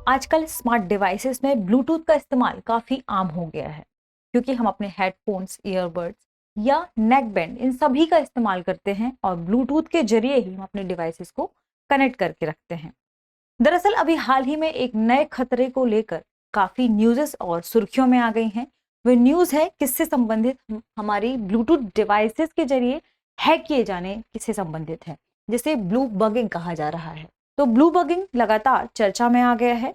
आजकल smart devices में Bluetooth का इस्तेमाल काफ़ी आम हो गया है, क्योंकि हम अपने हेडफोन्स, ईयरबड्स या नेक बैंड इन सभी का इस्तेमाल करते हैं और ब्लूटूथ के जरिए ही हम अपने डिवाइसेस को कनेक्ट करके रखते हैं। दरअसल अभी हाल ही में एक नए खतरे को लेकर काफ़ी न्यूज़ेस और सुर्खियों में आ गई हैं। वह न्यूज़ है किससे संबंधित, हमारी ब्लूटूथ डिवाइसेस के जरिए हैक किए जाने किससे संबंधित है, जिसे ब्लू बगिंग कहा जा रहा है। तो ब्लू बगिंग लगातार चर्चा में आ गया है।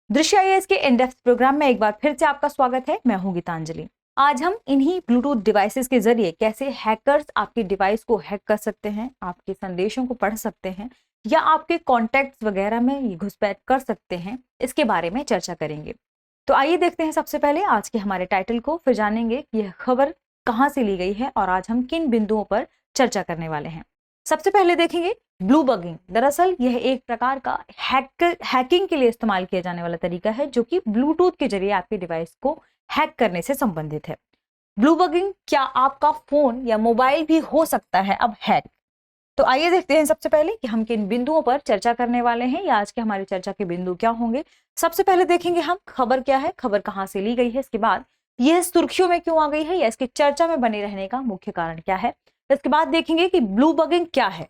दृश्य आईएएस के इन डेप्थ प्रोग्राम में एक बार फिर से आपका स्वागत है। मैं हूं गीतांजलि। आज हम इन्हीं ब्लूटूथ डिवाइसेस के जरिए कैसे हैकर्स आपकी डिवाइस को हैक कर सकते हैं, आपके संदेशों को पढ़ सकते हैं या आपके कॉन्टैक्ट्स वगैरह में घुसपैठ कर सकते हैं, इसके बारे में चर्चा करेंगे। तो आइए देखते हैं सबसे पहले आज के हमारे टाइटल को, फिर जानेंगे कि यह खबर कहां से ली गई है और आज हम किन बिंदुओं पर चर्चा करने वाले हैं। सबसे पहले देखेंगे ब्लू बगिंग। दरअसल यह एक प्रकार का हैकिंग के लिए इस्तेमाल किया जाने वाला तरीका है, जो कि ब्लूटूथ के जरिए आपके डिवाइस को हैक करने से संबंधित है। ब्लू बगिंग, क्या आपका फोन या मोबाइल भी हो सकता है अब हैक? तो आइए देखते हैं सबसे पहले कि हम किन बिंदुओं पर चर्चा करने वाले हैं या आज के हमारे चर्चा के बिंदु क्या होंगे। सबसे पहले देखेंगे हम खबर क्या है, खबर कहां से ली गई है, इसके बाद यह सुर्खियों में क्यों आ गई है या इसकी चर्चा में बने रहने का मुख्य कारण क्या है। इसके बाद देखेंगे कि ब्लू बगिंग क्या है,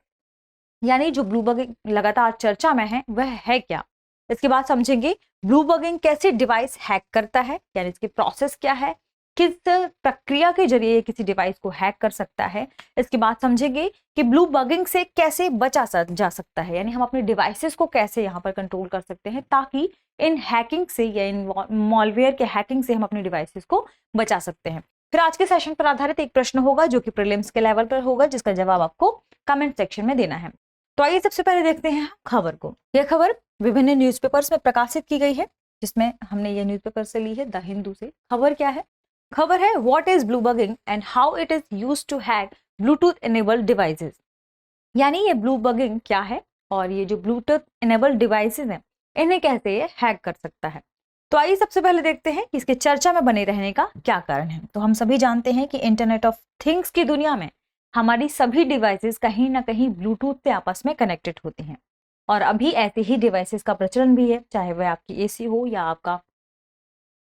यानी जो ब्लू बगिंग लगातार चर्चा में है वह है क्या। इसके बाद समझेंगे ब्लू बगिंग कैसे डिवाइस हैक करता है, यानी इसकी प्रोसेस क्या है, किस प्रक्रिया के जरिए ये किसी डिवाइस को हैक कर सकता है। इसके बाद समझेंगे कि ब्लू बगिंग से कैसे जा सकता है, यानी हम अपने डिवाइसेस को कैसे यहाँ पर कंट्रोल कर सकते हैं ताकि इन हैकिंग से या इन मॉलवेयर के हैकिंग से हम अपने डिवाइसेस को बचा सकते हैं। फिर आज के सेशन पर आधारित एक प्रश्न होगा जो कि प्रीलिम्स के लेवल पर होगा, जिसका जवाब आपको कमेंट सेक्शन में देना है। तो आइए सबसे पहले देखते हैं खबर को। यह खबर विभिन्न न्यूज़पेपर्स में प्रकाशित की गई है, जिसमें हमने यह न्यूज़पेपर से ली है, द हिंदू से। खबर क्या है? खबर है what is blue bugging and how it is used to hack Bluetooth enabled devices. यानी ये ब्लू बगिंग क्या है और ये जो ब्लूटूथ इनेबल्ड डिवाइसेस हैं इन्हें कैसे ये हैक कर सकता है। तो आइए सबसे पहले देखते हैं कि इसके चर्चा में बने रहने का क्या कारण है। तो हम सभी जानते हैं कि इंटरनेट ऑफ थिंग्स की दुनिया में हमारी सभी डिवाइसेस कहीं ना कहीं ब्लूटूथ से आपस में कनेक्टेड होती हैं और अभी ऐसे ही डिवाइसेस का प्रचलन भी है, चाहे वह आपकी एसी हो या आपका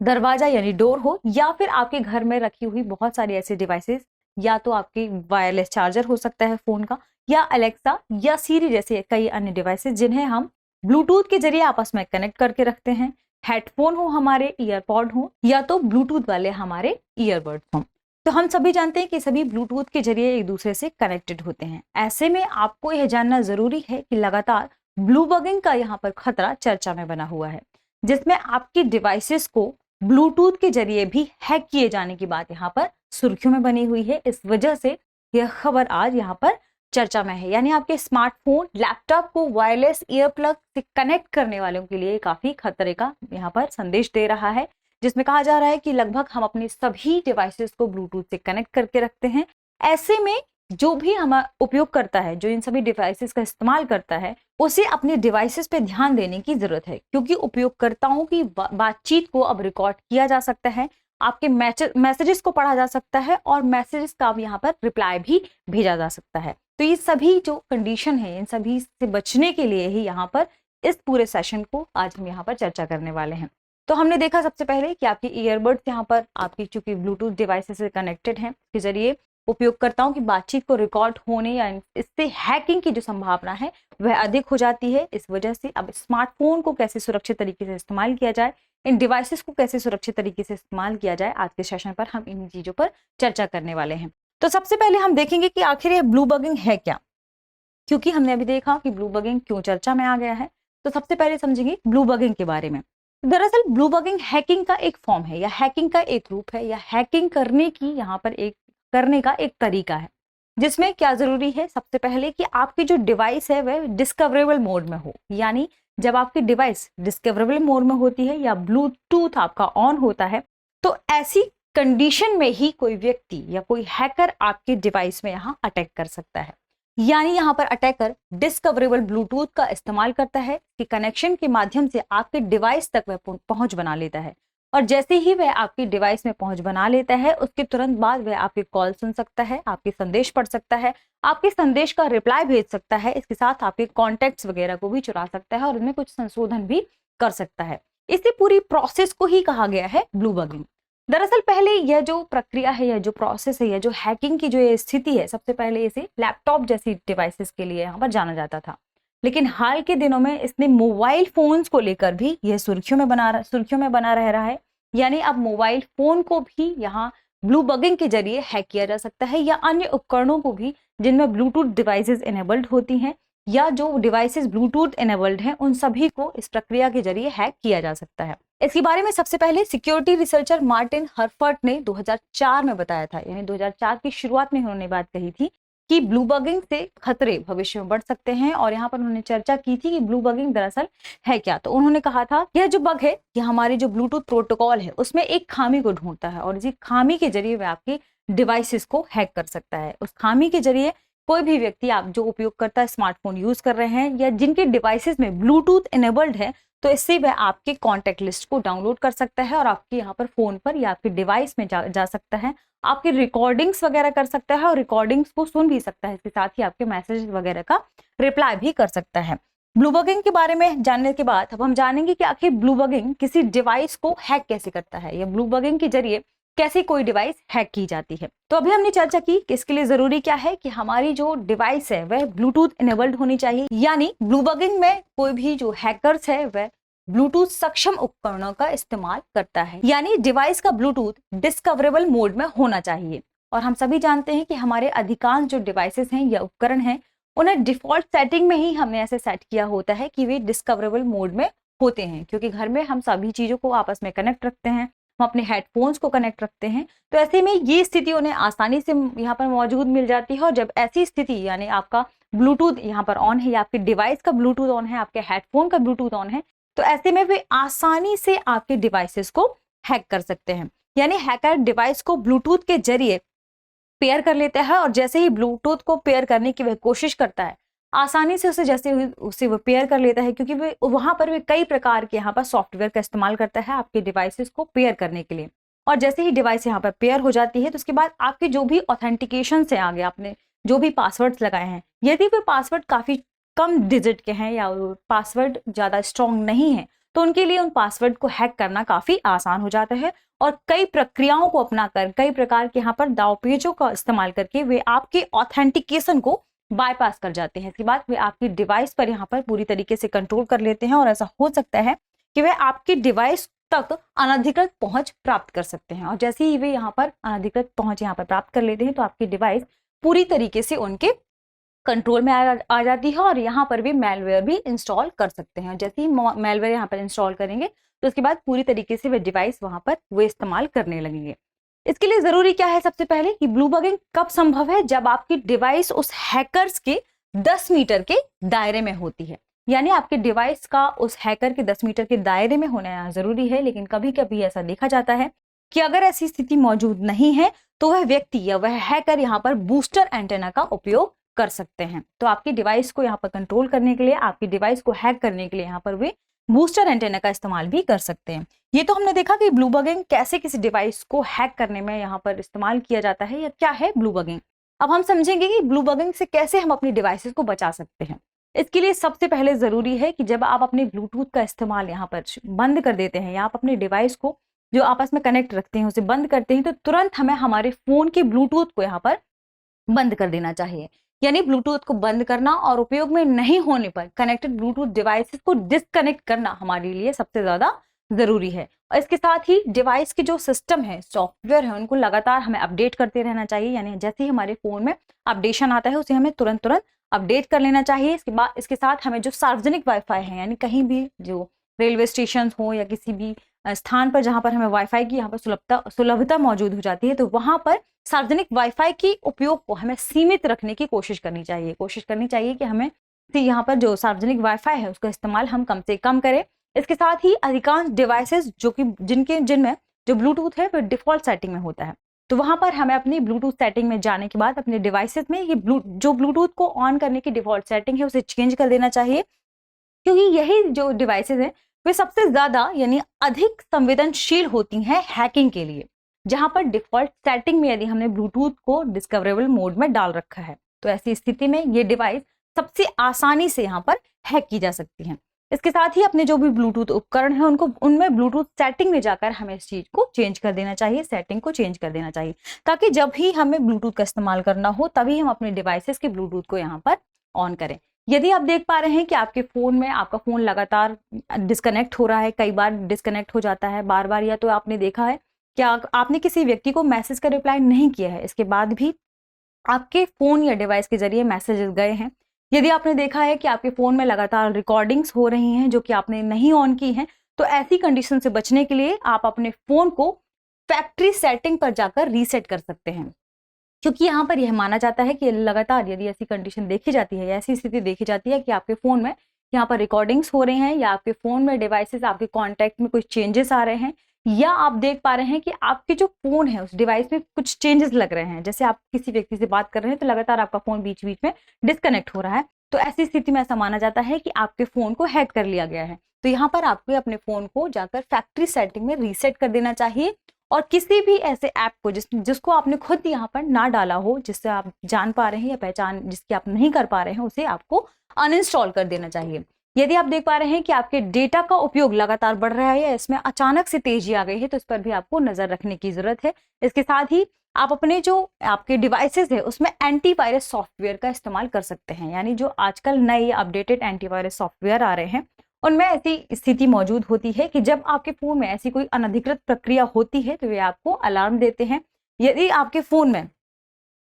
दरवाजा यानी डोर हो या फिर आपके घर में रखी हुई बहुत सारी ऐसी डिवाइसेस, या तो आपकी वायरलेस चार्जर हो सकता है फोन का, या अलेक्सा या सीरी जैसे कई अन्य डिवाइसेस जिन्हें हम ब्लूटूथ के जरिए आपस में कनेक्ट करके रखते हैं। हेडफोन हो हमारे, ईयरपॉड हो या तो ब्लूटूथ वाले हमारे ईयरबड्स हो। तो हम सभी जानते हैं कि सभी ब्लूटूथ के जरिए एक दूसरे से कनेक्टेड होते हैं। ऐसे में आपको यह जानना जरूरी है कि लगातार ब्लू बगिंग का यहाँ पर खतरा चर्चा में बना हुआ है, जिसमें आपकी डिवाइसेस को ब्लूटूथ के जरिए भी हैक किए जाने की बात यहाँ पर सुर्खियों में बनी हुई है। इस वजह से यह खबर आज यहाँ पर चर्चा में है, यानी आपके स्मार्टफोन, लैपटॉप को वायरलेस ईयर प्लग से कनेक्ट करने वालों के लिए काफी खतरे का यहाँ पर संदेश दे रहा है, जिसमें कहा जा रहा है कि लगभग हम अपने सभी डिवाइसेस को ब्लूटूथ से कनेक्ट करके रखते हैं। ऐसे में जो भी हम उपयोग करता है, जो इन सभी डिवाइसेस का इस्तेमाल करता है, उसे अपने डिवाइसेस पे ध्यान देने की जरूरत है, क्योंकि उपयोगकर्ताओं की बातचीत को अब रिकॉर्ड किया जा सकता है, आपके मैसेजेस को पढ़ा जा सकता है और मैसेजेस का अब यहाँ पर रिप्लाई भी भेजा जा सकता है। तो ये सभी जो कंडीशन है, इन सभी से बचने के लिए ही यहाँ पर इस पूरे सेशन को आज हम यहाँ पर चर्चा करने वाले हैं। तो हमने देखा सबसे पहले कि आपकी ईयरबड्स यहाँ पर आपकी चूंकि ब्लूटूथ डिवाइसेस से कनेक्टेड हैं, के जरिए उपयोगकर्ताओं की बातचीत को रिकॉर्ड होने या इससे हैकिंग की जो संभावना है वह अधिक हो जाती है। इस वजह से अब स्मार्टफोन को कैसे सुरक्षित तरीके से इस्तेमाल किया जाए, इन डिवाइसेस को कैसे सुरक्षित तरीके से इस्तेमाल किया जाए, आज के सेशन पर हम इन चीजों पर चर्चा करने वाले हैं। तो सबसे पहले हम देखेंगे कि आखिर ये ब्लू बगिंग है क्या, क्योंकि हमने अभी देखा कि ब्लू बगिंग क्यों चर्चा में आ गया है। तो सबसे पहले समझेंगे ब्लू बगिंग के बारे में। दरअसल ब्लू बगिंग हैकिंग का एक फॉर्म है या हैकिंग का एक रूप है या हैकिंग करने की यहाँ पर करने का एक तरीका है, जिसमें क्या जरूरी है सबसे पहले कि आपकी जो डिवाइस है वह डिस्कवरेबल मोड में हो। यानी जब आपकी डिवाइस डिस्कवरेबल मोड में होती है या ब्लूटूथ आपका ऑन होता है, तो ऐसी कंडीशन में ही कोई व्यक्ति या कोई हैकर आपके डिवाइस में यहाँ अटैक कर सकता है। यानी यहाँ पर अटैकर डिस्कवरेबल ब्लूटूथ का इस्तेमाल करता है कि कनेक्शन के माध्यम से आपके डिवाइस तक वह पहुंच बना लेता है, और जैसे ही वह आपकी डिवाइस में पहुंच बना लेता है उसके तुरंत बाद वह आपकी कॉल सुन सकता है, आपके संदेश पढ़ सकता है, आपके संदेश का रिप्लाई भेज सकता है, इसके साथ आपके कॉन्टैक्ट्स वगैरह को भी चुरा सकता है और उनमें कुछ संशोधन भी कर सकता है। इसी पूरी प्रोसेस को ही कहा गया है ब्लू बगिंग। दरअसल पहले यह जो प्रक्रिया है, यह जो प्रोसेस है, यह जो हैकिंग की जो ये स्थिति है, सबसे पहले इसे लैपटॉप जैसी डिवाइसेस के लिए यहाँ पर जाना जाता था। लेकिन हाल के दिनों में इसने मोबाइल फोन्स को लेकर भी यह सुर्खियों में बना रह रहा है। यानी अब मोबाइल फोन को भी यहाँ ब्लू बगिंग के जरिए हैक किया जा सकता है, या अन्य उपकरणों को भी जिनमें ब्लूटूथ डिवाइसेस इनेबल्ड होती हैं, या जो डिवाइसेस ब्लूटूथ इनेबल्ड हैं, उन सभी को इस प्रक्रिया के जरिए हैक किया जा सकता है। इसके बारे में सबसे पहले सिक्योरिटी रिसर्चर मार्टिन हर्फर्ट ने 2004 में बताया था, यानी 2004 की शुरुआत में उन्होंने बात कही थी कि ब्लू बगिंग से खतरे भविष्य में बढ़ सकते हैं। और यहाँ पर उन्होंने चर्चा की थी कि ब्लू बगिंग दरअसल है क्या। तो उन्होंने कहा था यह जो बग है, यह हमारे जो ब्लूटूथ प्रोटोकॉल है उसमें एक खामी को ढूंढता है, और इसी खामी के जरिए वह आपकी डिवाइसेस को हैक कर सकता है। उस खामी के जरिए कोई भी व्यक्ति, आप जो उपयोगकर्ता स्मार्टफोन यूज कर रहे हैं या जिनके डिवाइसेस में ब्लूटूथ इनेबल्ड है, तो इससे वह आपके कॉन्टैक्ट लिस्ट को डाउनलोड कर सकता है और आपके यहाँ पर फोन पर या आपके डिवाइस में जा सकता है, आपकी रिकॉर्डिंग्स वगैरह कर सकता है और रिकॉर्डिंग्स को सुन भी सकता है। इसके साथ ही आपके मैसेज वगैरह का रिप्लाई भी कर सकता है। ब्लू बगिंग के बारे में जानने के बाद अब हम जानेंगे कि आखिर ब्लू बगिंग किसी डिवाइस को हैक कैसे करता है, या ब्लू बगिंग के जरिए कैसे कोई डिवाइस हैक की जाती है। तो अभी हमने चर्चा की कि इसके लिए जरूरी क्या है कि हमारी जो डिवाइस है वह ब्लूटूथ इनेबल्ड होनी चाहिए, यानी ब्लू बगिंग में कोई भी जो हैकर्स है वह ब्लूटूथ सक्षम उपकरणों का इस्तेमाल करता है, यानी डिवाइस का ब्लूटूथ डिस्कवरेबल मोड में होना चाहिए। और हम सभी जानते हैं कि हमारे अधिकांश जो डिवाइसेस हैं या उपकरण हैं, उन्हें डिफॉल्ट सेटिंग में ही हमने ऐसे सेट किया होता है कि वे डिस्कवरेबल मोड में होते हैं, क्योंकि घर में हम सभी चीजों को आपस में कनेक्ट रखते हैं, हम अपने हेडफोन्स को कनेक्ट रखते हैं। तो ऐसे में ये स्थिति उन्हें आसानी से यहाँ पर मौजूद मिल जाती है। और जब ऐसी स्थिति, यानी आपका ब्लूटूथ यहाँ पर ऑन है, या आपके डिवाइस का ब्लूटूथ ऑन है, आपके हेडफोन का ब्लूटूथ ऑन है, तो ऐसे में वे आसानी से आपके डिवाइसेस को हैक कर सकते हैं। यानी हैकर डिवाइस को ब्लूटूथ के जरिए पेयर कर लेता है, और जैसे ही ब्लूटूथ को पेयर करने की वह कोशिश करता है, आसानी से उसे वो पेयर कर लेता है, क्योंकि वे वहां पर वे कई प्रकार के यहाँ पर सॉफ्टवेयर का इस्तेमाल करता है आपके डिवाइसेस को पेयर करने के लिए। और जैसे ही डिवाइस यहाँ पर पेयर हो जाती है, तो उसके बाद आपके जो भी ऑथेंटिकेशन से आगे आपने जो भी पासवर्ड्स लगाए हैं, यदि वे पासवर्ड काफी कम डिजिट के हैं या पासवर्ड ज्यादा स्ट्रॉन्ग नहीं है, तो उनके लिए उन पासवर्ड को हैक करना काफी आसान हो जाता है। और कई प्रक्रियाओं को अपनाकर, कई प्रकार के यहाँ पर दावपेचों का इस्तेमाल करके वे आपके ऑथेंटिकेशन को बाईपास कर जाते हैं। इसके बाद वे आपकी डिवाइस पर यहाँ पर पूरी तरीके से कंट्रोल कर लेते हैं, और ऐसा हो सकता है कि वे आपकी डिवाइस तक अनधिकृत पहुंच प्राप्त कर सकते हैं। और जैसे ही वे यहाँ पर अनधिकृत पहुंच यहाँ पर प्राप्त कर लेते हैं, तो आपकी डिवाइस पूरी तरीके से उनके कंट्रोल में आ जाती है, और यहाँ पर भी मेलवेयर भी इंस्टॉल कर सकते हैं। जैसे ही मेलवेयर यहाँ पर इंस्टॉल करेंगे, तो उसके बाद पूरी तरीके से वे डिवाइस वहां पर वे इस्तेमाल करने लगेंगे। इसके लिए जरूरी क्या है, सबसे पहले कि ब्लू बगिंग कब संभव है, जब आपकी डिवाइस उस हैकर्स के 10 मीटर के दायरे में होती है। यानी आपके डिवाइस का उस हैकर के 10 मीटर के दायरे में होना जरूरी है। लेकिन कभी कभी ऐसा देखा जाता है कि अगर ऐसी स्थिति मौजूद नहीं है, तो वह व्यक्ति या वह हैकर यहाँ पर बूस्टर एंटेना का उपयोग कर सकते हैं। तो आपकी डिवाइस को यहाँ पर कंट्रोल करने के लिए, आपकी डिवाइस को हैक करने के लिए यहाँ पर वे बूस्टर एंटेना का इस्तेमाल भी कर सकते हैं। ये तो हमने देखा कि ब्लू बगिंग कैसे किसी डिवाइस को हैक करने में यहाँ पर इस्तेमाल किया जाता है, या क्या है ब्लू बगिंग। अब हम समझेंगे कि ब्लू बगिंग से कैसे हम अपनी डिवाइसेस को बचा सकते हैं। इसके लिए सबसे पहले जरूरी है कि जब आप अपने ब्लूटूथ का इस्तेमाल यहाँ पर बंद कर देते हैं, या आप अपने डिवाइस को जो आपस में कनेक्ट रखते हैं उसे बंद करते हैं, तो तुरंत हमें हमारे फोन के ब्लूटूथ को यहाँ पर बंद कर देना चाहिए। यानी ब्लूटूथ को बंद करना और उपयोग में नहीं होने पर कनेक्टेड ब्लूटूथ डिवाइसेस को डिस्कनेक्ट करना हमारे लिए सबसे ज्यादा जरूरी है। और इसके साथ ही डिवाइस के जो सिस्टम है, सॉफ्टवेयर है, उनको लगातार हमें अपडेट करते रहना चाहिए। यानी जैसे ही हमारे फोन में अपडेशन आता है, उसे हमें तुरंत अपडेट कर लेना चाहिए। इसके साथ हमें जो सार्वजनिक वाईफाई है, यानी कहीं भी जो रेलवे स्टेशन हो या किसी भी स्थान पर जहां पर हमें वाईफाई की यहाँ पर सुलभता मौजूद हो जाती है, तो वहां पर सार्वजनिक वाईफाई की उपयोग को हमें सीमित रखने की कोशिश करनी चाहिए कि हमें यहाँ पर जो सार्वजनिक वाईफाई है उसका इस्तेमाल हम कम से कम करें। इसके साथ ही अधिकांश डिवाइसेस जिनमें जो ब्लूटूथ है वो डिफॉल्ट सेटिंग में होता है, तो वहां पर हमें अपनी ब्लूटूथ सेटिंग में जाने के बाद अपने डिवाइसेस में ये जो ब्लूटूथ को ऑन करने की डिफॉल्ट सेटिंग है उसे चेंज कर देना चाहिए, क्योंकि यही जो डिवाइसेस हैं वे सबसे ज्यादा यानी अधिक संवेदनशील होती हैं हैकिंग के लिए। जहां पर डिफॉल्ट सेटिंग में यदि हमने ब्लूटूथ को डिस्कवरेबल मोड में डाल रखा है, तो ऐसी स्थिति में ये डिवाइस सबसे आसानी से यहाँ पर हैक की जा सकती है। इसके साथ ही अपने जो भी ब्लूटूथ उपकरण है उनको उनमें ब्लूटूथ सेटिंग में जाकर हमें इस चीज को चेंज कर देना चाहिए, सेटिंग को चेंज कर देना चाहिए, ताकि जब भी हमें ब्लूटूथ का इस्तेमाल करना हो तभी हम अपने डिवाइसेस के ब्लूटूथ को यहाँ पर ऑन करें। यदि आप देख पा रहे हैं कि आपके फोन में आपका फोन लगातार डिस्कनेक्ट हो रहा है, कई बार डिस्कनेक्ट हो जाता है बार बार, या तो आपने देखा है कि आपने किसी व्यक्ति को मैसेज का रिप्लाई नहीं किया है, इसके बाद भी आपके फोन या डिवाइस के जरिए मैसेजेस गए हैं, यदि आपने देखा है कि आपके फोन में लगातार रिकॉर्डिंग्स हो रही हैं जो कि आपने नहीं ऑन की हैं, तो ऐसी कंडीशन से बचने के लिए आप अपने फोन को फैक्ट्री सेटिंग पर जाकर रीसेट कर सकते हैं, क्योंकि यहाँ पर यह माना जाता है कि लगातार यदि ऐसी कंडीशन देखी जाती है, ऐसी स्थिति देखी जाती है कि आपके फोन में यहाँ पर रिकॉर्डिंग्स हो रही हैं या आपके फोन में डिवाइसेस आपके कॉन्टैक्ट में कुछ चेंजेस आ रहे हैं, या आप देख पा रहे हैं कि आपके जो फोन है उस डिवाइस में कुछ चेंजेस लग रहे हैं, जैसे आप किसी व्यक्ति से बात कर रहे हैं तो लगातार आपका फोन बीच बीच में डिस्कनेक्ट हो रहा है, तो ऐसी स्थिति में ऐसा माना जाता है कि आपके फोन को हैक कर लिया गया है। तो यहाँ पर आपको अपने फोन को जाकर फैक्ट्री सेटिंग में रीसेट कर देना चाहिए, और किसी भी ऐसे ऐप को जिसको आपने खुद यहाँ पर ना डाला हो, जिससे आप जान पा रहे हैं या पहचान जिसकी आप नहीं कर पा रहे हैं, उसे आपको अनइंस्टॉल कर देना चाहिए। यदि आप देख पा रहे हैं कि आपके डेटा का उपयोग लगातार बढ़ रहा है या इसमें अचानक से तेजी आ गई है, तो इस पर भी आपको नजर रखने की जरूरत है। इसके साथ ही आप अपने जो आपके डिवाइसेस है उसमें एंटीवायरस सॉफ्टवेयर का इस्तेमाल कर सकते हैं, यानी जो आजकल नए अपडेटेड एंटीवायरस सॉफ्टवेयर आ रहे हैं उनमें ऐसी स्थिति मौजूद होती है कि जब आपके फोन में ऐसी कोई अनधिकृत प्रक्रिया होती है तो वे आपको अलार्म देते हैं। यदि आपके फोन में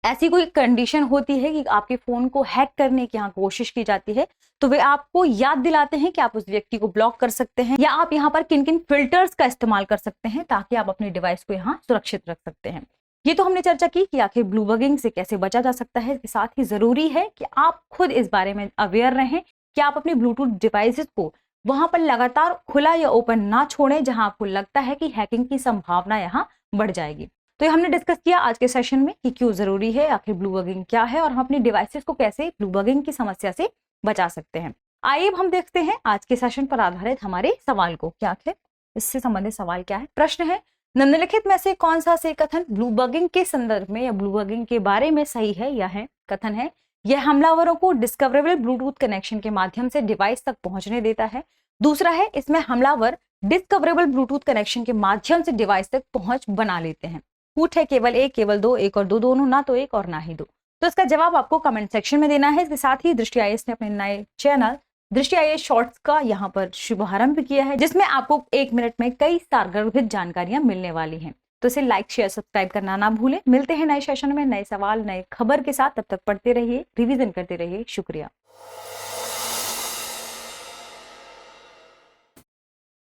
ऐसी कोई कंडीशन होती है कि आपके फोन को हैक करने की यहाँ कोशिश की जाती है, तो वे आपको याद दिलाते हैं कि आप उस व्यक्ति को ब्लॉक कर सकते हैं, या आप यहाँ पर किन किन फिल्टर्स का इस्तेमाल कर सकते हैं ताकि आप अपने डिवाइस को यहाँ सुरक्षित रख सकते हैं। ये तो हमने चर्चा की कि आखिर ब्लू बगिंग से कैसे बचा जा सकता है। इसके साथ ही जरूरी है कि आप खुद इस बारे में अवेयर रहें कि आप अपने ब्लूटूथ डिवाइसेस को वहां पर लगातार खुला या ओपन ना छोड़ें जहां आपको लगता है कि हैकिंग की संभावना यहाँ बढ़ जाएगी। तो ये हमने डिस्कस किया आज के सेशन में कि क्यों जरूरी है, आखिर ब्लू बगिंग क्या है और हम अपने डिवाइसेस को कैसे ब्लू बगिंग की समस्या से बचा सकते हैं। आइए अब हम देखते हैं आज के सेशन पर आधारित हमारे सवाल को। क्या आखिर इससे संबंधित सवाल क्या है? प्रश्न है, निम्नलिखित में से कौन सा से कथन ब्लू बगिंग के संदर्भ में या ब्लू बगिंग के बारे में सही है या है? कथन है, यह हमलावरों को डिस्कवरेबल ब्लूटूथ कनेक्शन के माध्यम से डिवाइस तक पहुंचने देता है। दूसरा है, इसमें हमलावर डिस्कवरेबल ब्लूटूथ कनेक्शन के माध्यम से डिवाइस तक पहुंच बना लेते हैं। कूट है केवल एक, केवल दो, एक और दो दोनों, ना तो एक और ना ही दो। तो इसका जवाब आपको कमेंट सेक्शन में देना है। इसके साथ ही दृष्टि आईएएस ने अपने नए चैनल दृष्टि आईएएस शॉर्ट्स का यहाँ पर शुभारंभ किया है, जिसमें आपको 1 मिनट में कई सारगर्भित जानकारियां मिलने वाली हैं। तो इसे लाइक शेयर सब्सक्राइब करना ना भूलें। मिलते हैं नए सेशन में नए सवाल नए खबर के साथ, तब तक पढ़ते रहिए, रिवीजन करते रहिए। शुक्रिया।